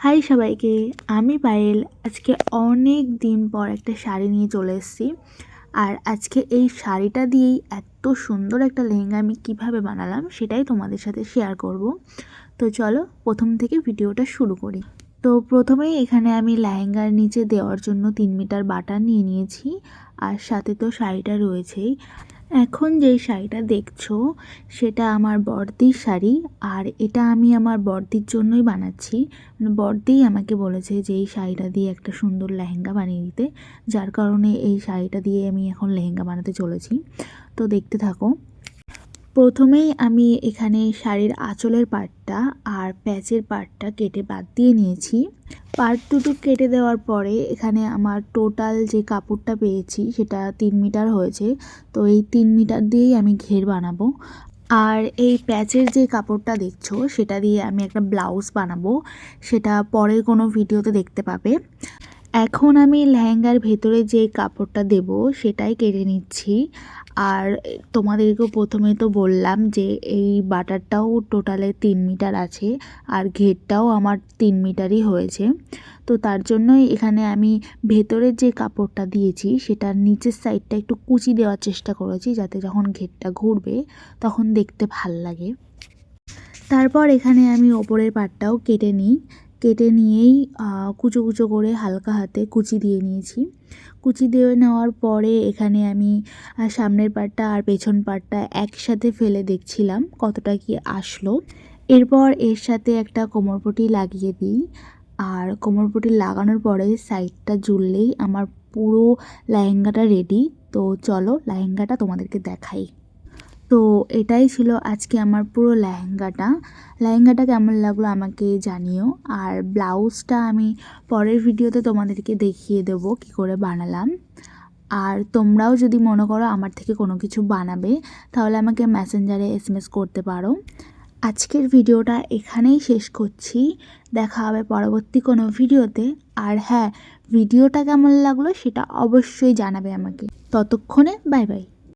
High সবাইকে, আমি পায়েল। আজকে অনেক দিন পর একটা শাড়ি নিয়ে চলে এসেছি। আর আজকে এই শাড়িটা দিয়েই এত সুন্দর একটা লেহেঙ্গা আমি কিভাবে বানালাম সেটাই তোমাদের সাথে শেয়ার করব। তো চলো প্রথম থেকে ভিডিওটা শুরু করি। তো প্রথমেই এখানে আমি লেহেঙ্গার নিচে দেওয়ার জন্য 3 মিটার বাটা নিয়ে নিয়েছি। আর সাথে তো শাড়িটা রয়েছেই। এখন যেই শাড়িটা দেখছো সেটা আমার বড়দির শাড়ি। আর এটা আমি আমার বড়দির জন্যই বানাচ্ছি। বড়দিই আমাকে বলেছে যে এই শাড়িটা দিয়ে একটা সুন্দর লেহেঙ্গা বানিয়ে দিতে, যার কারণে এই শাড়িটা দিয়ে আমি এখন লেহেঙ্গা বানাতে চলেছি। তো দেখতে থাকো। প্রথমেই আমি এখানে শাড়ির আঁচলের পার্টটা আর প্যাচের পার্টটা কেটে বাদ দিয়ে নিয়েছি। পার্ট দুটো কেটে দেওয়ার পরে এখানে আমার টোটাল যে কাপড়টা পেয়েছি সেটা 3 মিটার হয়েছে। তো এই 3 মিটার দিয়েই আমি ঘের বানাবো। আর এই প্যাচের যে কাপড়টা দেখছো সেটা দিয়ে আমি একটা ব্লাউজ বানাবো, সেটা পরের কোনো ভিডিওতে দেখতে পাবে। এখন আমি লেহেঙ্গার ভেতরে যে কাপড়টা দেব সেটাই কেটে নিচ্ছি। আর তোমাদেরকেও প্রথমে তো বললাম যে এই বাটারটাও টোটালে 3 মিটার আছে আর ঘেরটাও আমার 3 মিটারই হয়েছে। তো তার জন্যই এখানে আমি ভেতরের যে কাপড়টা দিয়েছি সেটার নিচের সাইডটা একটু কুচি দেওয়ার চেষ্টা করেছি, যাতে যখন ঘেরটা ঘুরবে তখন দেখতে ভাল লাগে। তারপর এখানে আমি ওপরের পাটটাও কেটে নিয়েই কুচো কুচো করে হালকা হাতে কুচি দিয়ে নিয়েছি। কুচি দিয়ে নেওয়ার পরে এখানে আমি সামনের পাটটা আর পেছন পাটটা একসাথে ফেলে দেখছিলাম কতটা কি আসলো। এরপর এর সাথে একটা কোমরপটি লাগিয়ে দিই। আর কোমরপটি লাগানোর পরে সাইডটা জুড়লেই আমার পুরো লেহেঙ্গাটা রেডি। তো চলো লেহেঙ্গাটা তোমাদেরকে দেখাই। তো এটাই ছিল আজকে আমার পুরো লেহেঙ্গাটা কেমন লাগলো আমাকে জানিও। আর ব্লাউজটা আমি পরের ভিডিওতে তোমাদেরকে দেখিয়ে দেবো কী করে বানালাম। আর তোমরাও যদি মনে করো আমার থেকে কোনো কিছু বানাবে তাহলে আমাকে মেসেঞ্জারে SMS করতে পারো। আজকের ভিডিওটা এখানেই শেষ করছি। দেখা হবে পরবর্তী কোনো ভিডিওতে। আর হ্যাঁ, ভিডিওটা কেমন লাগলো সেটা অবশ্যই জানাবে আমাকে। ততক্ষণে বাই বাই।